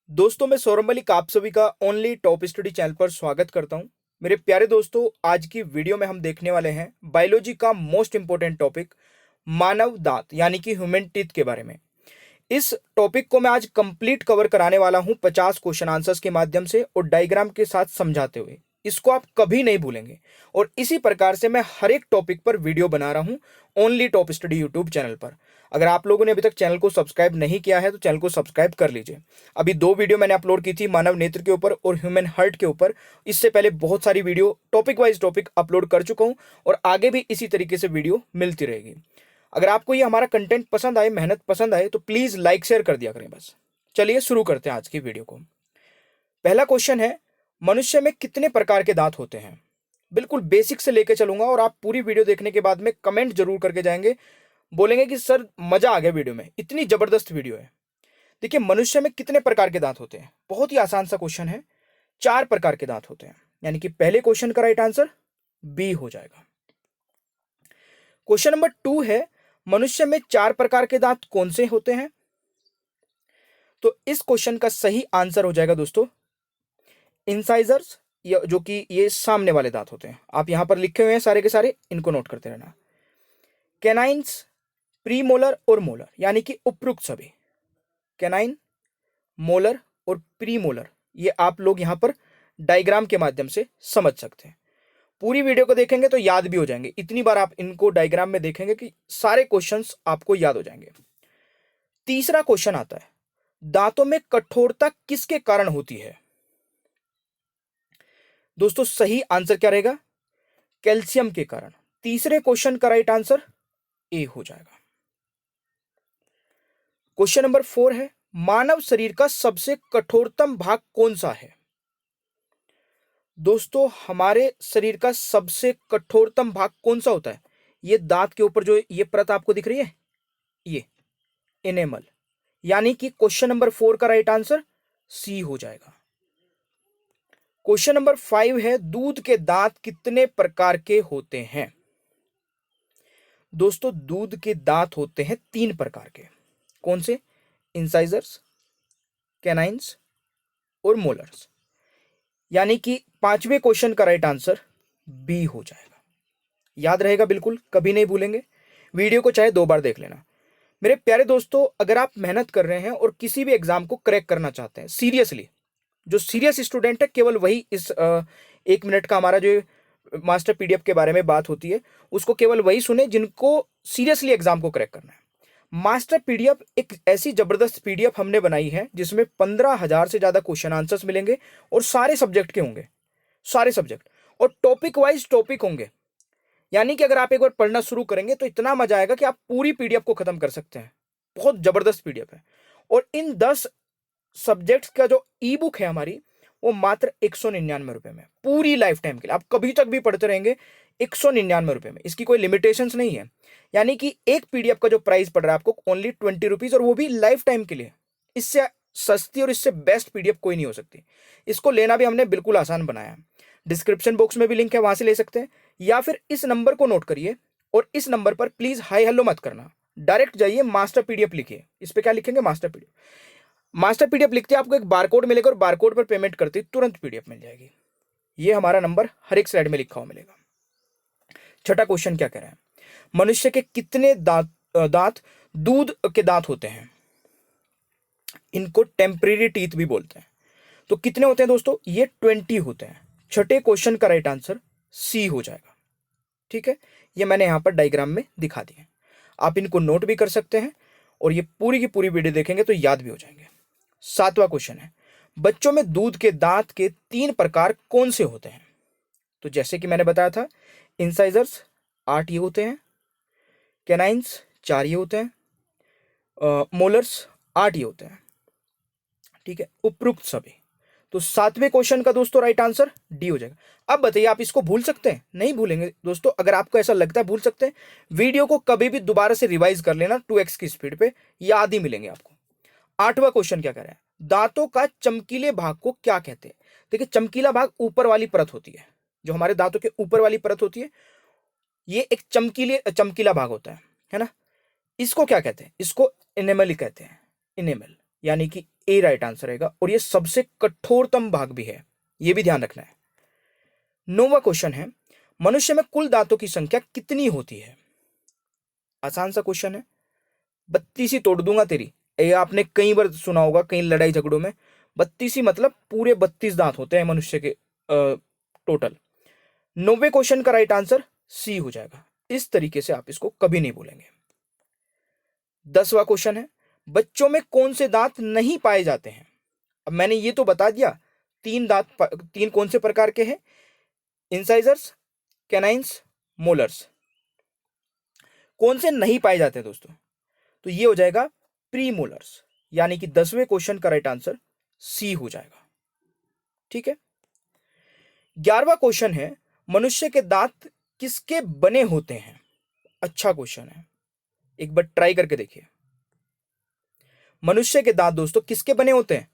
दोस्तों, मैं सौरभ मलिक आप सभी का ओनली टॉप स्टडी चैनल पर स्वागत करता हूं। मेरे प्यारे दोस्तों, आज की वीडियो में हम देखने वाले हैं बायोलॉजी का मोस्ट इंपॉर्टेंट टॉपिक मानव दांत यानी कि ह्यूमन टीथ के बारे में। इस टॉपिक को मैं आज कंप्लीट कवर कराने वाला हूं 50 क्वेश्चन आंसर्स के माध्यम से और डायग्राम के साथ समझाते हुए। इसको आप कभी नहीं भूलेंगे और इसी प्रकार से मैं हर एक टॉपिक पर वीडियो बना रहा हूं only top study YouTube channel पर। अगर आप लोगों ने अभी तक चैनल को सब्सक्राइब नहीं किया है तो चैनल को सब्सक्राइब कर लीजिए। अभी 2 वीडियो मैंने अपलोड की थी मानव नेत्र के ऊपर और ह्यूमन हार्ट के ऊपर। इससे पहले बहुत सारी video topic wise topic upload कर चुका हूं और आगे भी इसी तरीके से वीडियो मिलती रहेगी। अगर आपको ये हमारा कंटेंट पसंद आए, मेहनत पसंद आए तो प्लीज लाइक शेयर कर दिया करें बस। चलिए शुरू करते हैं आज की वीडियो को। पहला क्वेश्चन है, मनुष्य में कितने प्रकार के दांत होते हैं? बिल्कुल बेसिक से लेके चलूंगा और आप पूरी वीडियो देखने के बाद में कमेंट जरूर करके जाएंगे, बोलेंगे कि सर मजा आ गया वीडियो में, इतनी जबरदस्त वीडियो है। देखिए, मनुष्य में कितने प्रकार के दांत होते हैं? बहुत ही आसान सा क्वेश्चन है। 4 प्रकार के दांत होते हैं, यानी कि पहले क्वेश्चन का राइट आंसर बी हो जाएगा। क्वेश्चन नंबर 2 है, मनुष्य में 4 प्रकार के दांत कौन से होते हैं? तो इस क्वेश्चन का सही आंसर हो जाएगा दोस्तों इंसाइजर्स, जो कि ये सामने वाले दांत होते हैं। आप यहां पर लिखे हुए हैं सारे के सारे, इनको नोट करते रहना। कैनाइन्स, प्रीमोलर और मोलर, यानी कि उपयुक्त सभी। कैनाइन, मोलर और प्रीमोलर, ये आप लोग यहां पर डायग्राम के माध्यम से समझ सकते हैं। पूरी वीडियो को देखेंगे तो याद भी हो जाएंगे। इतनी बार आप इनको डायग्राम में देखेंगे कि सारे क्वेश्चंस आपको याद हो जाएंगे। तीसरा क्वेश्चन आता है, दांतों में कठोरता किसके कारण होती है? दोस्तों, सही आंसर क्या रहेगा? कैल्शियम के कारण। तीसरे क्वेश्चन का राइट आंसर ए हो जाएगा। क्वेश्चन नंबर 4 है, मानव शरीर का सबसे कठोरतम भाग कौन सा है? दोस्तों, हमारे शरीर का सबसे कठोरतम भाग कौन सा होता है? ये दांत के ऊपर जो ये परत आपको दिख रही है, ये एनेमल, यानी कि क्वेश्चन नंबर 4 का राइट आंसर सी हो जाएगा। क्वेश्चन नंबर 5 है, दूध के दांत कितने प्रकार के होते हैं? दोस्तों, दूध के दांत होते हैं 3 प्रकार के। कौन से? इंसाइजर्स, कैनाइन्स और मोलर्स, यानी कि 5वें क्वेश्चन का राइट आंसर बी हो जाएगा। याद रहेगा, बिल्कुल कभी नहीं भूलेंगे। वीडियो को चाहे 2 बार देख लेना। मेरे प्यारे दोस्तों, अगर आप मेहनत कर रहे हैं और किसी भी एग्जाम को क्रैक करना चाहते हैं सीरियसली, जो सीरियस स्टूडेंट है केवल वही इस 1 मिनट का हमारा जो मास्टर पीडीएफ के बारे में बात होती है उसको केवल वही सुने जिनको सीरियसली एग्जाम को क्रैक करना है। मास्टर पीडीएफ एक ऐसी जबरदस्त पीडीएफ हमने बनाई है जिसमें 15,000 से ज्यादा क्वेश्चन आंसर्स मिलेंगे और सारे सब्जेक्ट के होंगे, सारे सब्जेक्ट, और टॉपिक वाइज टॉपिक होंगे। यानी कि अगर आप एक बार पढ़ना शुरू करेंगे तो इतना मजा आएगा कि आप पूरी पीडीएफ को खत्म कर सकते हैं। बहुत जबरदस्त पीडीएफ है। और इन 10 सब्जेक्ट्स का जो ई बुक है हमारी, वो मात्र 199 रुपए में, पूरी लाइफ टाइम के लिए, आप कभी तक भी पढ़ते रहेंगे। 199 रुपए में, इसकी कोई लिमिटेशंस नहीं है। यानी कि एक पीडीएफ का जो प्राइस पड़ रहा है आपको ओनली 20 रुपीज, और वो भी लाइफ टाइम के लिए। इससे सस्ती और इससे बेस्ट पीडीएफ कोई नहीं हो सकती। इसको लेना भी हमने बिल्कुल आसान बनाया है। डिस्क्रिप्शन बॉक्स में भी लिंक है, वहां से ले सकते हैं, या फिर इस नंबर को नोट करिए और इस नंबर पर प्लीज हाई हेलो मत करना, डायरेक्ट जाइए मास्टर पीडीएफ लिखिए। इस पे क्या लिखेंगे? Master PDF. मास्टर पीडीएफ लिखते आपको एक बारकोड मिलेगा और बारकोड पर पेमेंट करते तुरंत पीडीएफ मिल जाएगी। ये हमारा नंबर हर एक स्लाइड में लिखा हुआ मिलेगा। छठा क्वेश्चन क्या कह रहा है, मनुष्य के कितने दांत दूध के दांत होते हैं? इनको टेम्परेरी टीथ भी बोलते हैं। तो कितने होते हैं दोस्तों? ये 20 होते हैं। छठे क्वेश्चन का राइट आंसर सी हो जाएगा। ठीक है, ये मैंने यहां पर डायग्राम में दिखा दिए, आप इनको नोट भी कर सकते हैं और ये पूरी की पूरी वीडियो देखेंगे तो याद भी हो जाएंगे। 7वां क्वेश्चन है, बच्चों में दूध के दांत के 3 प्रकार कौन से होते हैं? तो जैसे कि मैंने बताया था, इंसाइजर्स 8 ये होते हैं, कैनाइन्स 4 ये होते हैं, मोलर्स 8 ये होते हैं। ठीक है, उपयुक्त सभी। तो 7वें क्वेश्चन का दोस्तों राइट आंसर डी हो जाएगा। अब बताइए, आप इसको भूल सकते हैं? नहीं भूलेंगे दोस्तों। अगर आपको ऐसा लगता है भूल सकते हैं, वीडियो को कभी भी दोबारा से रिवाइज कर लेना 2x की स्पीड पे, याद ही मिलेंगे आपको। 8वां क्वेश्चन क्या कह रहा है, दांतों का चमकीले भाग को क्या कहते हैं? देखिए, चमकीला भाग ऊपर वाली परत होती है, जो हमारे दांतों के ऊपर वाली परत होती है, ये एक चमकीला भाग होता है ना। इसको क्या कहते हैं? इसको इनेमल ही कहते हैं, इनेमल। यानी कि ए राइट आंसर रहेगा, और ये सबसे कठोरतम भाग भी है, ये भी ध्यान रखना है। 9वां क्वेश्चन है, मनुष्य में कुल दांतों की संख्या कितनी होती है? आसान सा क्वेश्चन है, 32 ही तोड़ दूंगा तेरी। ये आपने कई बार सुना होगा कई लड़ाई झगड़ों में, 32 ही मतलब पूरे 32 दांत होते हैं मनुष्य के टोटल। 90वें क्वेश्चन का राइट आंसर सी हो जाएगा। इस तरीके से आप इसको कभी नहीं भूलेंगे। 10वां क्वेश्चन है, बच्चों में कौन से दांत नहीं पाए जाते हैं? अब मैंने ये तो बता दिया, तीन कौन से प्रकार के हैं? Incisors, canines, molars. कौन से नहीं पाए जाते हैं दोस्तों? तो ये हो जाएगा प्रीमोलर्स, यानी कि 10वें क्वेश्चन का राइट आंसर सी हो जाएगा। ठीक है। 11वां क्वेश्चन है, मनुष्य के दांत किसके बने होते हैं? अच्छा क्वेश्चन है, एक बार ट्राई करके देखिए। मनुष्य के दांत दोस्तों किसके बने होते हैं?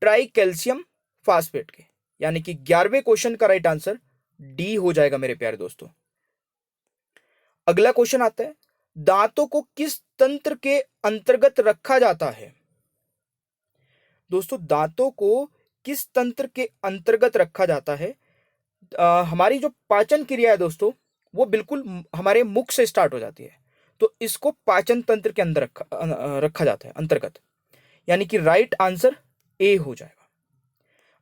ट्राई कैल्शियम फास्फेट के, यानी कि 11वें क्वेश्चन का राइट आंसर डी हो जाएगा मेरे प्यारे दोस्तों। अगला क्वेश्चन आता है, दांतों को किस तंत्र के अंतर्गत रखा जाता है? दोस्तों दांतों को किस तंत्र के अंतर्गत रखा जाता है? हमारी जो पाचन क्रिया है दोस्तों, वो बिल्कुल हमारे मुख से स्टार्ट हो जाती है, तो इसको पाचन तंत्र के अंदर रखा जाता है, अंतर्गत, यानी कि राइट आंसर ए हो जाएगा।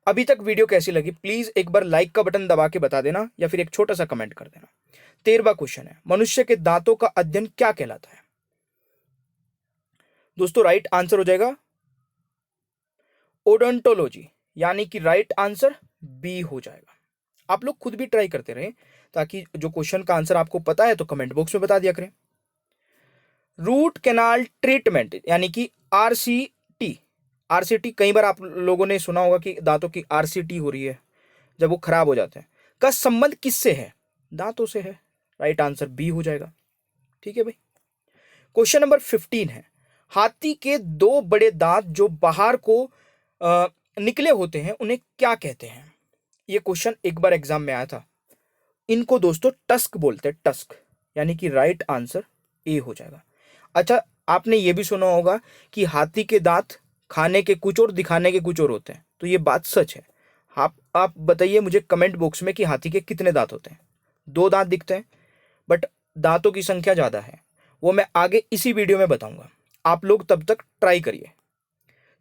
अभी तक वीडियो कैसी लगी प्लीज एक बार लाइक का बटन दबा के बता देना, या फिर एक छोटा सा कमेंट कर देना। 13वां क्वेश्चन है, मनुष्य के दांतों का अध्ययन क्या कहलाता है? दोस्तों राइट आंसर हो जाएगा ओडोंटोलॉजी, यानी कि राइट आंसर बी हो जाएगा। आप लोग खुद भी ट्राई करते रहें, ताकि जो क्वेश्चन का आंसर आपको पता है तो कमेंट बॉक्स में बता दिया करें। रूट कैनाल ट्रीटमेंट, यानी कि आरसीटी। आरसीटी कई बार आप लोगों ने सुना होगा कि दांतों की आरसीटी हो रही है जब वो खराब हो जाते हैं, का संबंध किससे है? दांतों से है, राइट आंसर बी हो जाएगा। ठीक है भाई। क्वेश्चन नंबर 15 है, हाथी के दो बड़े दांत जो बाहर को निकले होते हैं उन्हें क्या कहते हैं? ये क्वेश्चन एक बार एग्जाम में आया था। इनको दोस्तों टस्क बोलते हैं, टस्क, यानी कि राइट आंसर ए हो जाएगा। अच्छा, आपने ये भी सुना होगा कि हाथी के दांत खाने के कुछ और दिखाने के कुछ और होते हैं, तो ये बात सच है। आप बताइए मुझे कमेंट बॉक्स में कि हाथी के कितने दांत होते हैं? 2 दांत दिखते हैं, बट दांतों की संख्या ज्यादा है, वो मैं आगे इसी वीडियो में बताऊंगा। आप लोग तब तक ट्राई करिए।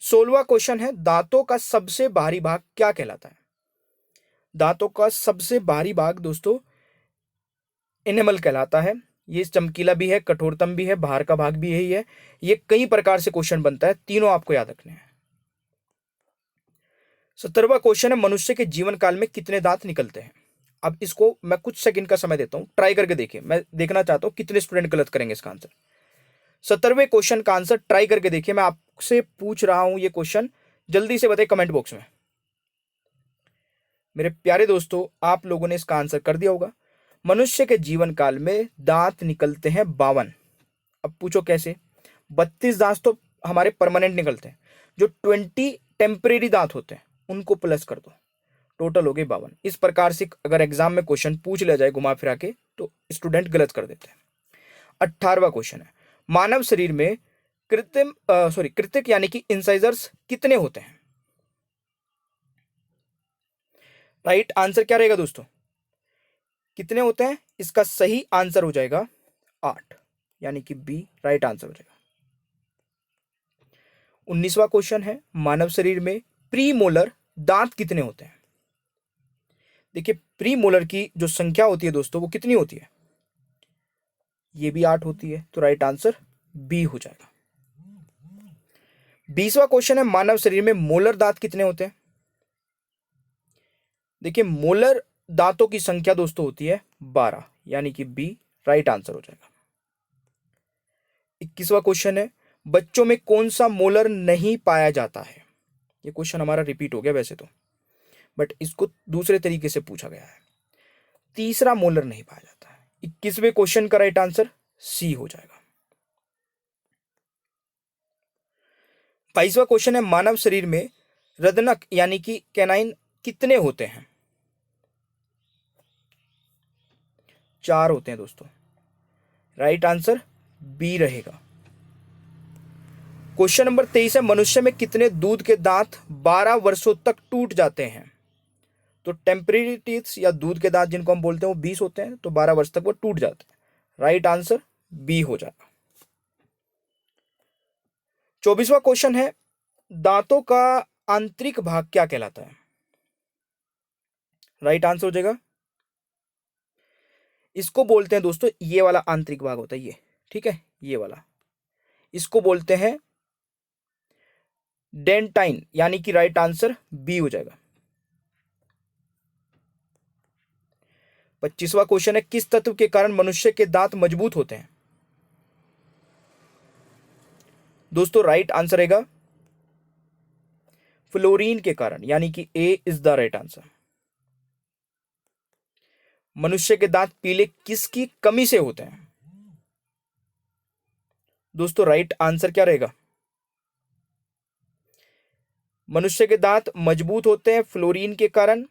16वां क्वेश्चन है, दांतों का सबसे बाहरी भाग क्या कहलाता है? दांतों का सबसे बाहरी भाग दोस्तों इनेमल कहलाता है। ये चमकीला भी है, कठोरतम भी है, बाहर का भाग भी यही है। ये कई प्रकार से क्वेश्चन बनता है, तीनों आपको याद रखने हैं। 17वां क्वेश्चन है, मनुष्य के जीवन काल में कितने दांत निकलते हैं? अब इसको मैं कुछ सेकंड का समय देता हूं, ट्राई करके देखिए। मैं देखना चाहता हूं कितने स्टूडेंट गलत करेंगे इसका आंसर। 17वें क्वेश्चन का आंसर ट्राई करके देखिए। मैं आपसे पूछ रहा हूं ये क्वेश्चन, जल्दी से बताइए कमेंट बॉक्स में। मेरे प्यारे दोस्तों आप लोगों ने इसका आंसर कर दिया होगा। मनुष्य के जीवन काल में दांत निकलते हैं 52। अब पूछो कैसे? 32 दांत तो हमारे परमानेंट निकलते हैं, जो 20 टेम्परेरी दांत होते हैं उनको प्लस कर दो, टोटल हो गए 52। इस प्रकार से अगर एग्जाम में क्वेश्चन पूछ लिया जाए घुमा फिरा के तो स्टूडेंट गलत कर देते हैं। 18वां क्वेश्चन है, मानव शरीर में कृत्रिक यानी कि इंसाइजर्स कितने होते हैं? राइट आंसर क्या रहेगा दोस्तों? कितने होते हैं? इसका सही आंसर हो जाएगा 8, यानी कि बी राइट आंसर हो जाएगा। 19वां क्वेश्चन है, मानव शरीर में प्रीमोलर दांत कितने होते हैं? देखिए प्रीमोलर की जो संख्या होती है दोस्तों वो कितनी होती है? ये भी 8 होती है, तो राइट आंसर बी हो जाएगा। 20वां क्वेश्चन है, मानव शरीर में मोलर दांत कितने होते हैं? देखिए मोलर दांतों की संख्या दोस्तों होती है 12, यानी कि बी राइट आंसर हो जाएगा। 21वां क्वेश्चन है, बच्चों में कौन सा मोलर नहीं पाया जाता है? ये क्वेश्चन हमारा रिपीट हो गया वैसे तो, बट इसको दूसरे तरीके से पूछा गया है। तीसरा मोलर नहीं पाया जाता है। 21वें क्वेश्चन का राइट आंसर सी हो जाएगा। 22वां क्वेश्चन है, मानव शरीर में रदनक यानी कि कैनाइन कितने होते हैं? 4 होते हैं दोस्तों, राइट आंसर बी रहेगा। क्वेश्चन नंबर 23 है, मनुष्य में कितने दूध के दांत 12 वर्षों तक टूट जाते हैं? तो टेम्परेरी टीथ्स या दूध के दांत जिनको हम बोलते हैं वो 20 होते हैं, तो 12 वर्ष तक वो टूट जाते हैं। राइट आंसर बी हो जाएगा। 24वां क्वेश्चन है, दांतों का आंतरिक भाग क्या कहलाता है? राइट आंसर हो जाएगा, इसको बोलते हैं दोस्तों, ये वाला आंतरिक भाग होता है ये, ठीक है, ये वाला, इसको बोलते हैं डेंटाइन, यानी कि राइट आंसर बी हो जाएगा। 25वां क्वेश्चन है, किस तत्व के कारण मनुष्य के दांत मजबूत होते हैं? दोस्तों राइट आंसर रहेगा फ्लोरीन के कारण, यानी कि ए इज द राइट आंसर। मनुष्य के दांत पीले किसकी कमी से होते हैं? दोस्तों राइट आंसर क्या रहेगा? मनुष्य के दांत मजबूत होते हैं फ्लोरीन के कारण,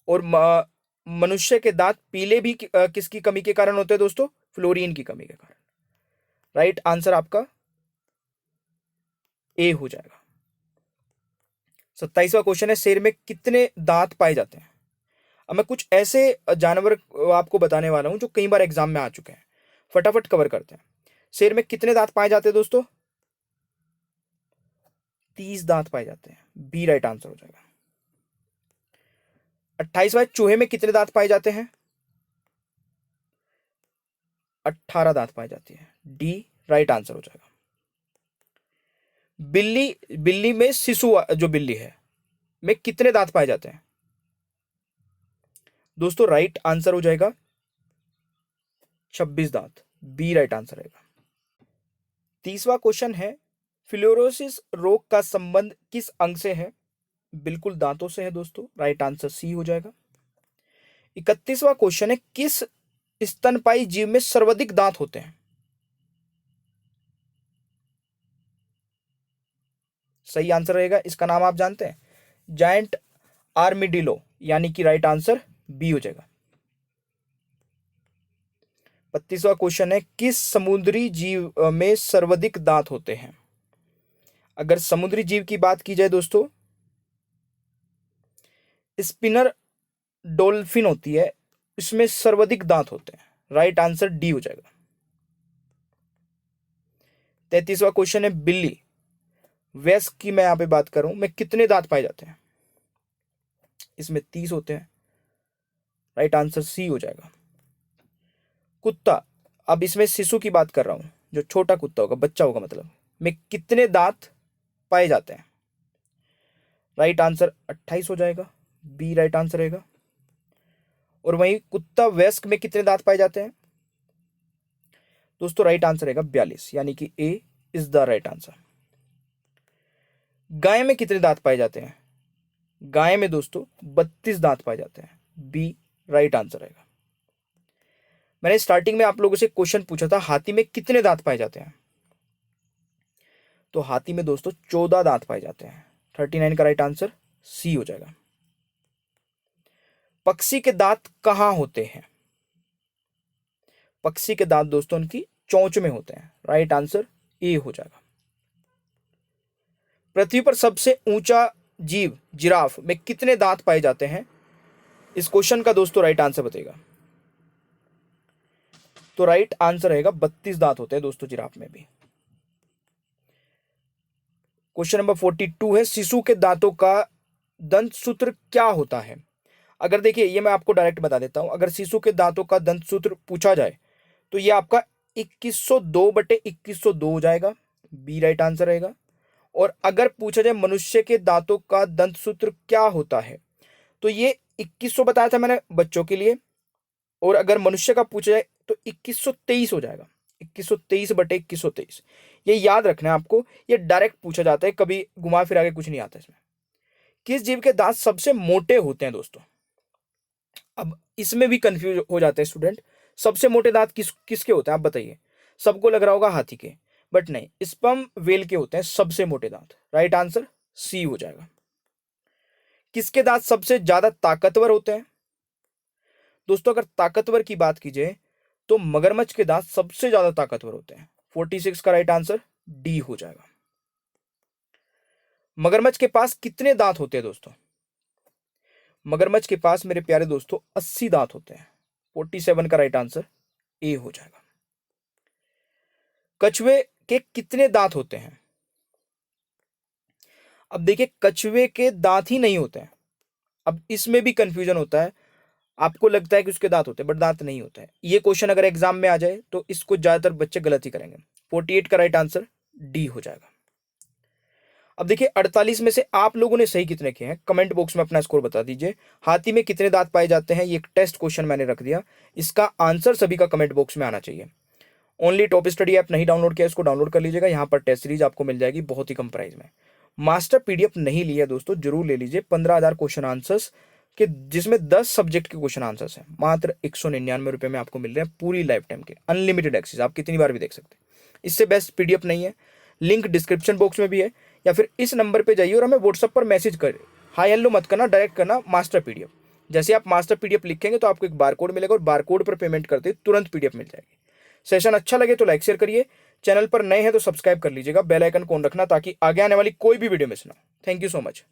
और मनुष्य के दांत पीले भी किसकी कमी के कारण होते हैं दोस्तों? फ्लोरीन की कमी के कारण। राइट आंसर आपका ए हो जाएगा। 27वां क्वेश्चन है, शेर में कितने दांत पाए जाते हैं? अब मैं कुछ ऐसे जानवर आपको बताने वाला हूं जो कई बार एग्जाम में आ चुके हैं, फटाफट कवर करते हैं। शेर में कितने दांत पाए जाते हैं दोस्तों? 30 दांत पाए जाते हैं, बी राइट आंसर हो जाएगा। 28वां, चूहे में कितने दांत पाए जाते हैं? 18 दांत पाए जाते हैं, डी राइट आंसर हो जाएगा। बिल्ली में शिशु जो बिल्ली है में कितने दांत पाए जाते हैं? दोस्तों राइट आंसर हो जाएगा 26 दांत, बी राइट आंसर रहेगा। 30वां क्वेश्चन है, फ्लोरोसिस रोग का संबंध किस अंग से है? बिल्कुल दांतों से है दोस्तों, राइट आंसर सी हो जाएगा। 31वां क्वेश्चन है, किस स्तनपायी जीव में सर्वाधिक दांत होते हैं? सही आंसर रहेगा, इसका नाम आप जानते हैं, जायंट आर्मिडिलो, यानी कि राइट आंसर बी हो जाएगा। 32वां क्वेश्चन है, किस समुद्री जीव में सर्वाधिक दांत होते हैं? अगर समुद्री जीव की बात की जाए दोस्तों, स्पिनर डॉल्फिन होती है, इसमें सर्वाधिक दांत होते हैं, राइट आंसर डी हो जाएगा। 33वां क्वेश्चन है, बिल्ली वयस्क की मैं यहां पे बात कर रहा हूं, में कितने दांत पाए जाते हैं? इसमें 30 होते हैं, राइट आंसर सी हो जाएगा। कुत्ता, अब इसमें शिशु की बात कर रहा हूं, जो छोटा कुत्ता होगा, बच्चा होगा मतलब, में कितने दांत पाए जाते हैं? राइट आंसर 28 हो जाएगा, बी राइट आंसर रहेगा। और वहीं कुत्ता वयस्क में कितने दांत पाए जाते हैं? दोस्तों राइट आंसर रहेगा 42, यानी कि ए इज द राइट आंसर। गाय में कितने दांत पाए जाते हैं? गाय में दोस्तों 32 दांत पाए जाते हैं, बी राइट आंसर रहेगा। मैंने स्टार्टिंग में आप लोगों से क्वेश्चन पूछा था, हाथी में कितने दांत पाए जाते हैं? तो हाथी में दोस्तों 14 दांत पाए जाते हैं, 39 का राइट आंसर सी हो जाएगा। पक्षी के दांत कहां होते हैं? पक्षी के दांत दोस्तों उनकी चोंच में होते हैं, राइट आंसर ए हो जाएगा। पृथ्वी पर सबसे ऊंचा जीव जिराफ में कितने दांत पाए जाते हैं? इस क्वेश्चन का दोस्तों राइट आंसर बताइएगा। तो राइट आंसर रहेगा 32 दांत होते हैं दोस्तों जिराफ में भी। क्वेश्चन नंबर 42 है, शिशु के दांतों का दंत सूत्र क्या होता है? अगर देखिए, ये मैं आपको डायरेक्ट बता देता हूं, अगर शिशु के दांतों का दंत सूत्र पूछा जाए तो ये आपका 2102/2102 हो जाएगा, बी राइट आंसर रहेगा। और अगर पूछा जाए मनुष्य के दांतों का दंत सूत्र क्या होता है, तो ये 2100 बताया था मैंने बच्चों के लिए, और अगर मनुष्य का पूछा जाए तो 2123 हो जाएगा, 2123/2123। ये याद रखना है आपको, ये डायरेक्ट पूछा जाता है, कभी घुमा फिरा के कुछ नहीं आता इसमें। किस जीव के दांत सबसे मोटे होते हैं दोस्तों? अब इसमें भी कंफ्यूज हो जाते हैं स्टूडेंट, सबसे मोटे दांत किसके होते हैं आप बताइए? सबको लग रहा होगा हाथी के, बट नहीं, स्पर्म वेल के होते हैं सबसे मोटे दांत, राइट आंसर सी हो जाएगा। किसके दांत सबसे ज्यादा ताकतवर होते हैं? दोस्तों अगर ताकतवर की बात की जाए तो मगरमच्छ के दांत सबसे ज्यादा ताकतवर होते हैं, 46 का राइट आंसर डी हो जाएगा। मगरमच्छ के पास कितने दांत होते हैं दोस्तों? मगरमच्छ के पास मेरे प्यारे दोस्तों 80 दांत होते हैं। 47 का राइट आंसर ए हो जाएगा। कछुए के कितने दांत होते हैं? अब देखिए, कछुए के दांत ही नहीं होते हैं। अब इसमें भी कंफ्यूजन होता है, आपको लगता है कि उसके दांत होते हैं बट दांत नहीं होता है। ये क्वेश्चन अगर एग्जाम में आ जाए तो इसको ज्यादातर बच्चे गलत ही करेंगे। 48 का राइट आंसर डी हो जाएगा। अब देखिए, 48 में से आप लोगों ने सही कितने किए हैं कमेंट बॉक्स में अपना स्कोर बता दीजिए। हाथी में कितने दांत पाए जाते हैं, ये एक टेस्ट क्वेश्चन मैंने रख दिया, इसका आंसर सभी का कमेंट बॉक्स में आना चाहिए। ओनली टॉप स्टडी ऐप नहीं डाउनलोड किया, इसको डाउनलोड कर लीजिएगा। यहाँ पर टेस्ट सीरीज आपको मिल जाएगी बहुत ही कम प्राइस में। मास्टर पीडीएफ नहीं लिया दोस्तों, जरूर ले लीजिए। 15,000 क्वेश्चन आंसर्स के, जिसमें 10 सब्जेक्ट के क्वेश्चन आंसर्स हैं। मात्र 199 रुपये में आपको मिल रहे हैं पूरी लाइफ टाइम के अनलिमिटेड एक्सेस, आप कितनी बार भी देख सकते हैं। इससे बेस्ट पीडीएफ नहीं है। लिंक डिस्क्रिप्शन बॉक्स में भी है, या फिर इस नंबर पे जाइए और हमें व्हाट्सएप पर मैसेज करें। हाई हेलो मत करना, डायरेक्ट करना मास्टर पीडीएफ। जैसे आप मास्टर पीडीएफ लिखेंगे तो आपको एक बारकोड मिलेगा और बारकोड पर पेमेंट करते ही तुरंत पीडीएफ मिल जाएगी। सेशन अच्छा लगे तो लाइक शेयर करिए, चैनल पर नए हैं तो सब्सक्राइब कर लीजिएगा, बेल आइकन ऑन रखना ताकि आगे आने वाली कोई भी वीडियो मिस ना हो। Thank you so much.